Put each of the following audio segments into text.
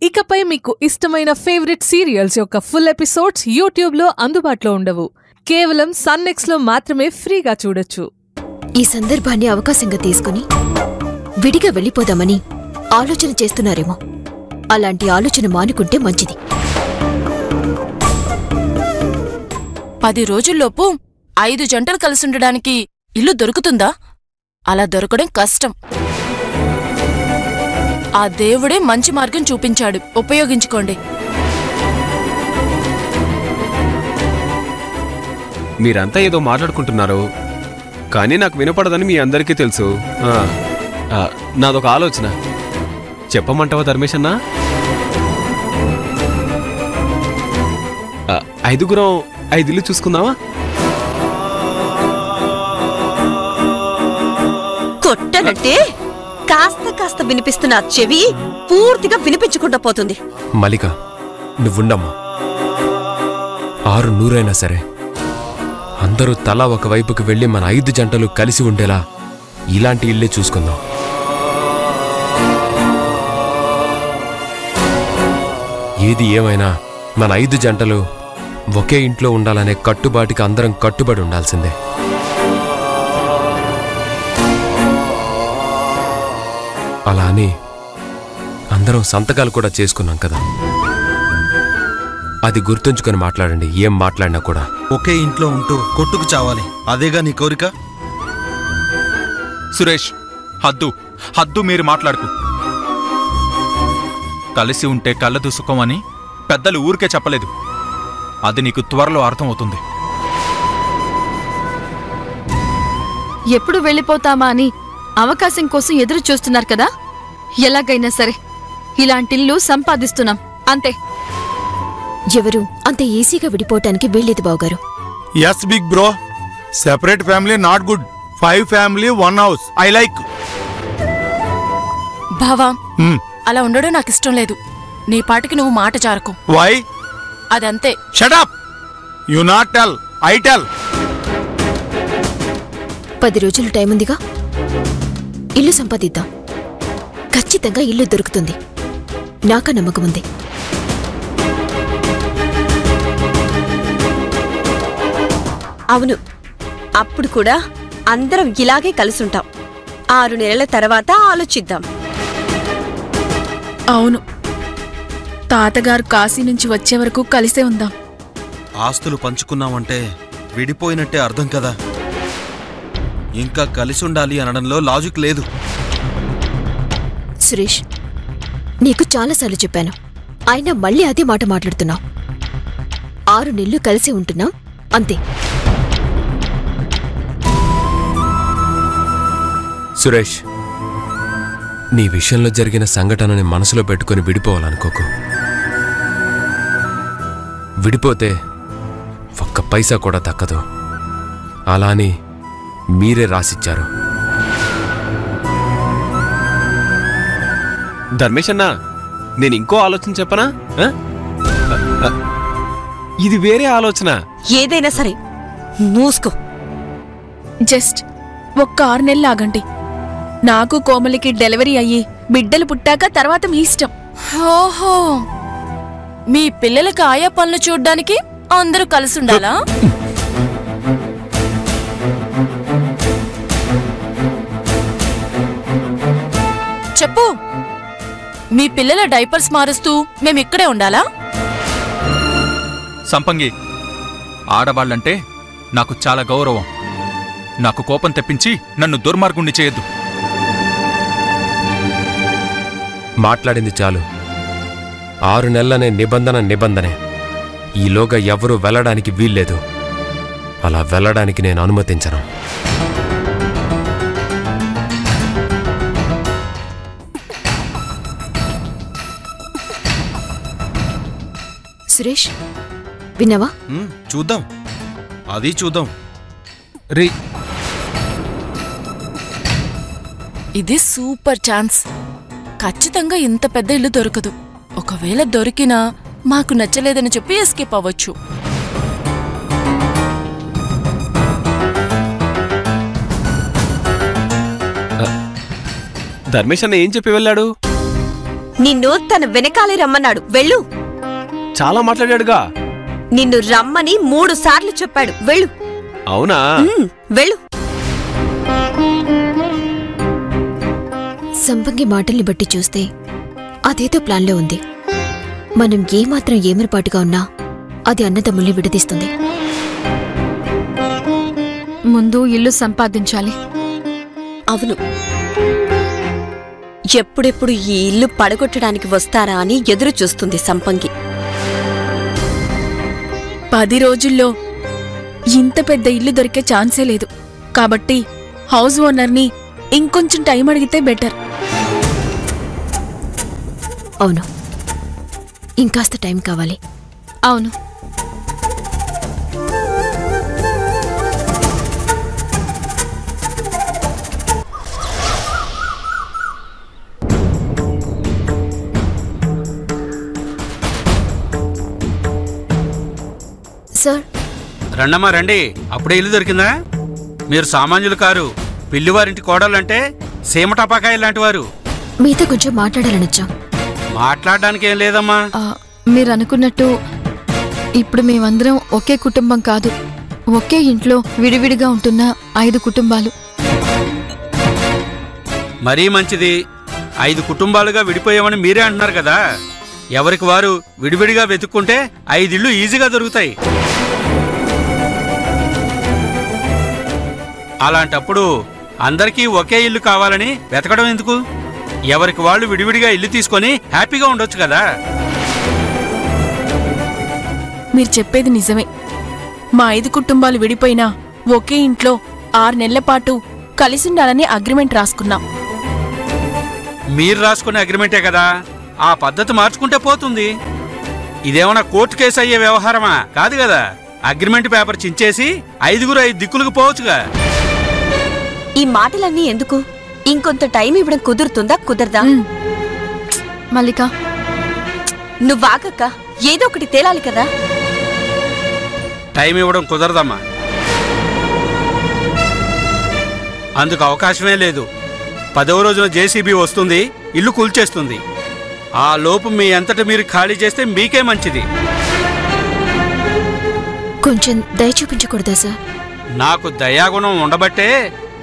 ఇకపై మీకు ఇష్టమైన ఫేవరెట్ సీరియల్స్ యొక్క ఫుల్ ఎపిసోడ్స్ యూట్యూబ్లో అందుబాటులో ఉండవు. కేవలం సన్నెక్స్లో మాత్రమే ఫ్రీగా చూడొచ్చు. ఈ సందర్భాన్ని అవకాశంగా తీసుకుని విడిగా వెళ్ళిపోదామని ఆలోచన చేస్తున్నారేమో. అలాంటి ఆలోచన మానుకుంటే మంచిది. 10 రోజుల్లోపు 5 జంటలు కలిసుండడానికి ఇల్లు దొరుకుతుందా? అలా దొరకడం కష్టం. ఆ దేవుడే మంచి మార్గం చూపించాడు, ఉపయోగించుకోండి. మీరంతా ఏదో మాట్లాడుకుంటున్నారు, కానీ నాకు వినపడదని మీ అందరికీ తెలుసు. నాదొక ఆలోచన, చెప్పమంటావా ధర్మేష్ అన్నా? 5గురం 5 ఇల్లు చూసుకుందామా? కొట్టనంటే కాస్త కాస్త వినిపిస్తున్న చెవి పూర్తిగా వినిపించకుండా పోతుంది. మలిక, నువ్వుండమ్మా. 6 నూరైనా సరే అందరూ తలా ఒకవైపుకి వెళ్ళి మన 5 జంటలు కలిసి ఉండేలా ఇలాంటి ఇల్లే చూసుకుందాం. ఏది ఏమైనా మన 5 జంటలు ఒకే ఇంట్లో ఉండాలనే కట్టుబాటుకి అందరం కట్టుబడి ఉండాల్సిందే. అలా అని అందరం సంతకాలు కూడా చేసుకున్నాం కదా. అది గుర్తుంచుకొని మాట్లాడండి. ఏం మాట్లాడినా కూడా ఒకే ఇంట్లో ఉంటూ కొట్టుకు చావాలి, అదేగా నీ కోరిక? సురేష్, హద్దు మీరు మాట్లాడుకు. కలిసి ఉంటే కళ్ళదు సుఖం అని పెద్దలు ఊరికే చెప్పలేదు. అది నీకు త్వరలో అర్థమవుతుంది. ఎప్పుడు వెళ్ళిపోతామా అని అవకాశం కోసం ఎదురు చూస్తున్నారు కదా. ఎలాగైనా సరే ఇలాంటిల్లు సంపాదిస్తున్నాం, అంతే. ఎవరు అంత ఈజీగా విడిపోవటానికి వీల్లేదు బావగారు. Yes big bro, separate family not good. 5 family 1 house I like. బావా, అలా ఉండడం నాకు ఇష్టం లేదు. నీ పాటికి నువ్వు మాట జారకు. వై? అదంతే. Shut up. You not tell, I tell. 10 రోజులు టైం ఉందిగా, ఇల్లు సంపాదిద్దాం. ఖచ్చితంగా ఇల్లు దొరుకుతుంది, నాకా నమ్మకం ఉంది. అవును, అప్పుడు కూడా అందరం ఇలాగే కలిసుంటాం. 6 నెలల తర్వాత ఆలోచిద్దాం. అవును, తాతగారు కాశీ నుంచి వచ్చే వరకు కలిసే ఉందాం. ఆస్తులు పంచుకున్నామంటే విడిపోయినట్టే అర్థం కదా. ఇంకా కలిసి ఉండాలి అనడంలో లాజిక్ లేదు. సురేష్, నీకు చాలాసార్లు చెప్పాను, అయినా మళ్ళీ అదే మాట మాట్లాడుతున్నావు. 6 నెలలు కలిసి ఉంటున్నాం, అంతే. సురేష్, నీ విషయంలో జరిగిన సంఘటనని మనసులో పెట్టుకుని విడిపోవాలనుకోకు. విడిపోతే ఒక్క పైసా కూడా దక్కదు. అలా అని మీరే రాసిచ్చారు. ధర్మేష్ అన్నా, నేను ఇంకో ఆలోచన చెప్పనా? ఇది వేరే ఆలోచన. ఏదైనా సరే మూసుకో. జస్ట్ ఒక్క 6 నెలలు ఆగండి. నాకు కోమలికి డెలివరీ అయ్యి బిడ్డలు పుట్టాక తర్వాత మీ ఇష్టం. ఓహో, మీ పిల్లలకి ఆయా పనులు చూడ్డానికి అందరూ కలిసుండాలా? చెప్పు, మీ పిల్లల డైపర్స్ మారుస్తూ మేమిక్కడే ఉండాలా? సంపంగి, ఆడవాళ్లంటే నాకు చాలా గౌరవం. నాకు కోపం తెప్పించి నన్ను దుర్మార్గుణ్ణి చేయొద్దు. మాట్లాడింది చాలు. 6 నెలలనే నిబంధనే. ఈలోగా ఎవరూ వెళ్ళడానికి వీల్లేదు. అలా వెళ్ళడానికి నేను అనుమతించను. సురేష్, విన్నావా? చూద్దాం, అది చూద్దాం. రే, ఇది సూపర్ ఛాన్స్. ఖచ్చితంగా ఇంత పెద్ద ఇల్లు దొరకదు. ఒకవేళ దొరికినా మాకు నచ్చలేదని చెప్పి ఎస్కేప్ అవ్వచ్చు. ధర్మేష్ అన్న ఏం చెప్పి వెళ్ళాడు? నిన్ను తన వెనకాలే రమ్మన్నాడు, వెళ్ళు. చాలా మాట్లాడాడుగా. నిన్ను రమ్మని 3 సార్లు చెప్పాడు, వెళ్ళు. అవునా? వెళ్ళు. సంపంగి మాటల్ని బట్టి చూస్తే అదేదో ప్లాన్లో ఉంది. మనం ఏమాత్రం ఏమరపాటుగా ఉన్నా అది అన్నదమ్ముల్ని విడదీస్తుంది. ముందు ఇల్లు సంపాదించాలి. అవును, ఎప్పుడెప్పుడు ఈ ఇల్లు పడగొట్టడానికి వస్తారా అని ఎదురు చూస్తుంది సంపంగి. 10 రోజుల్లో ఇంత పెద్ద ఇల్లు దొరికే ఛాన్సే లేదు. కాబట్టి హౌస్ ఓనర్ని ఇంకొంచెం టైం అడిగితే బెటర్. అవును, ఇంకాస్త టైం కావాలి. అవును. సార్, రండమ్మా రండి. అప్పుడే ఇల్లు దొరికిందా? మీరు సామాన్యులు కారు, పిల్లివారింటి కోడలంటే సీమటపాకాయ లాంటి వారు. మీతో కొంచెం మాట్లాడాలనొచ్చాం. మాట్లాడడానికి ఏం లేదమ్మా. మీరు అనుకున్నట్టు ఇప్పుడు మేమందరం ఒకే కుటుంబం కాదు, ఒకే ఇంట్లో విడివిడిగా ఉంటున్న 5 కుటుంబాలు. మరీ మంచిది. 5 కుటుంబాలుగా విడిపోయామని మీరే అంటున్నారు కదా. ఎవరికి వారు విడివిడిగా వెతుక్కుంటే 5 ఇళ్ళు ఈజీగా దొరుకుతాయి. అలాంటప్పుడు అందరికీ ఒకే ఇల్లు కావాలని వెతకడం ఎందుకు? ఎవరికి వాళ్ళు విడివిడిగా ఇల్లు తీసుకొని హ్యాపీగా ఉండొచ్చు కదా. మీరు చెప్పేది నిజమే. మా 5 కుటుంబాలు విడిపోయినా ఒకే ఇంట్లో 6 నెలల పాటు కలిసుండాలని అగ్రిమెంట్ రాసుకున్నాం. మీరు రాసుకునే అగ్రిమెంటే కదా. ఆ పద్ధతి మార్చుకుంటే పోతుంది. ఇదేమన్నా కోర్టు కేసు అయ్యే వ్యవహారమా? కాదు కదా. అగ్రిమెంట్ పేపర్ చించేసి 5గురు 5 దిక్కులకు పోవచ్చుగా. ఈ మాటలన్నీ ఎందుకు? ఇంకొంత టైం ఇవ్వడం కుదురుతుందా కుదరదా? మల్లిక, నువ్వాగక్క, ఏదో ఒకటి తేలాలి కదా. టైం ఇవ్వడం కుదరదమ్మా. అందుకు అవకాశమే లేదు. 10వ రోజున జేసీబీ వస్తుంది, ఇల్లు కూల్చేస్తుంది. ఆ లోపు మీ అంతట మీరు ఖాళీ చేస్తే మీకే మంచిది. కొంచెం దయ చూపించకూడదా సార్? నాకు దయాగుణం ఉండబట్టే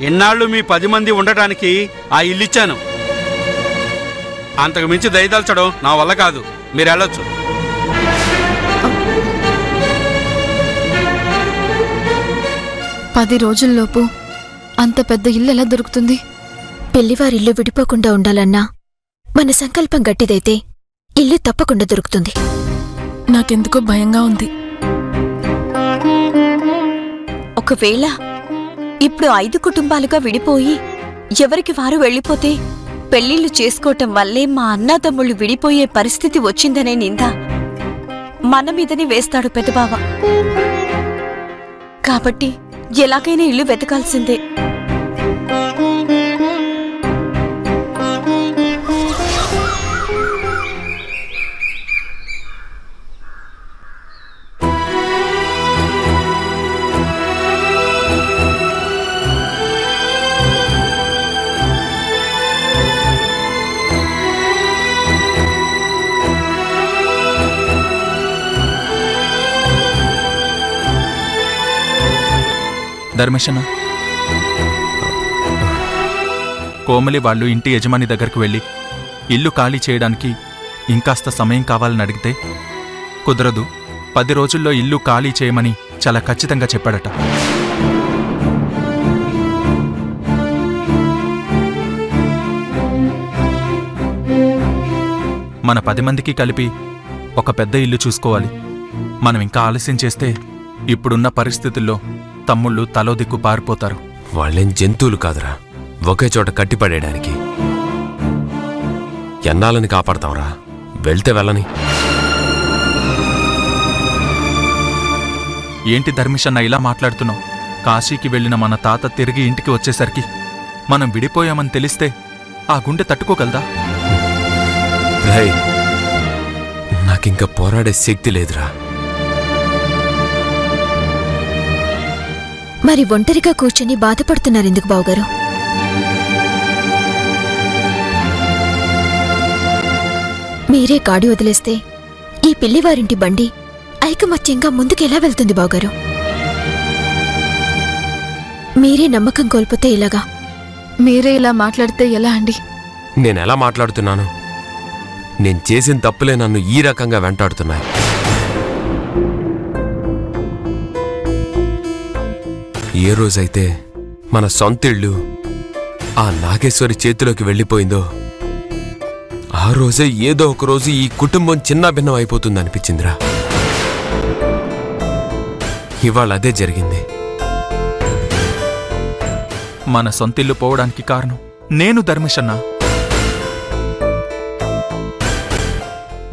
ఇన్నాళ్ళు మీ 10 మంది ఉండటానికి ఆ ఇల్లిచ్చాను. అంతకు మించి దయదల్చడం నా వల్ల కాదు. మీరు వెళ్ళొచ్చు. పది రోజుల్లోపు అంత పెద్ద ఇల్లు ఎలా దొరుకుతుంది? పెళ్లివారిల్లు విడిపోకుండా ఉండాలన్నా మన సంకల్పం గట్టిదైతే ఇల్లు తప్పకుండా దొరుకుతుంది. నాకెందుకో భయంగా ఉంది. ఒకవేళ ఇప్పుడు 5 కుటుంబాలుగా విడిపోయి ఎవరికి వారు వెళ్ళిపోతే పెళ్లిళ్లు చేసుకోవటం వల్లే మా అన్నదమ్ముళ్ళు విడిపోయే పరిస్థితి వచ్చిందనే నింద మన మీదని వేస్తాడు పెద్దబావ. కాబట్టి ఎలాగైనా ఇల్లు వెతకాల్సిందే. ధర్మేశన్న, కోమలి వాళ్ళు ఇంటి యజమాని దగ్గరికి వెళ్ళి ఇల్లు ఖాళీ చేయడానికి ఇంకాస్త సమయం కావాలని అడిగితే కుదరదు, 10 రోజుల్లో ఇల్లు ఖాళీ చేయమని చాలా ఖచ్చితంగా చెప్పాడట. మన 10 మందికి కలిపి ఒక పెద్ద ఇల్లు చూసుకోవాలి. మనం ఇంకా ఆలస్యం చేస్తే ఇప్పుడున్న పరిస్థితుల్లో తమ్ముళ్ళు తలో దిక్కు పారిపోతారు. వాళ్ళేం జంతువులు కాదురా, ఒకే చోట కట్టిపడేయడానికి. ఎన్నాలని కాపాడతాంరా? వెళ్తే వెళ్ళని. ఏంటి ధర్మిషన్న ఇలా మాట్లాడుతున్నావు? కాశీకి వెళ్లిన మన తాత తిరిగి ఇంటికి వచ్చేసరికి మనం విడిపోయామని తెలిస్తే ఆ గుండె తట్టుకోగలదా? నాకింక పోరాడే శక్తి లేదురా. మరి ఒంటరిగా కూర్చొని బాధపడుతున్నారెందుకు బావగారు? మీరే గాడి వదిలేస్తే ఈ పిల్లివారింటి బండి ఐకమత్యంగా ముందుకెలా వెళ్తుంది బావగారు? మీరే నమ్మకం కోల్పోతే ఇలాగా? మీరే ఇలా మాట్లాడితే ఎలా అండి? నేనెలా మాట్లాడుతున్నాను? నేను చేసిన తప్పులే నన్ను ఈ రకంగా వెంటాడుతున్నాయి. ఏ రోజైతే మన సొంతిళ్ళు ఆ నాగేశ్వరి చేతిలోకి వెళ్ళిపోయిందో ఆ రోజే ఏదో ఒక రోజు ఈ కుటుంబం చిన్నాభిన్నం అయిపోతుంది అనిపించిందిరా. ఇవాళ అదే జరిగింది. మన సొంతిల్లు పోవడానికి కారణం నేను ధర్మేశన్నా.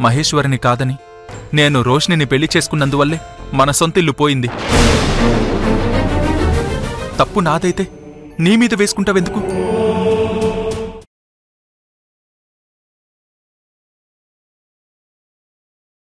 మహేశ్వరిని కాదని నేను రోష్నిని పెళ్లి చేసుకున్నందువల్లే మన సొంతిల్లు పోయింది. తప్పు నాదైతే నీ మీద వేసుకుంటావెందుకు?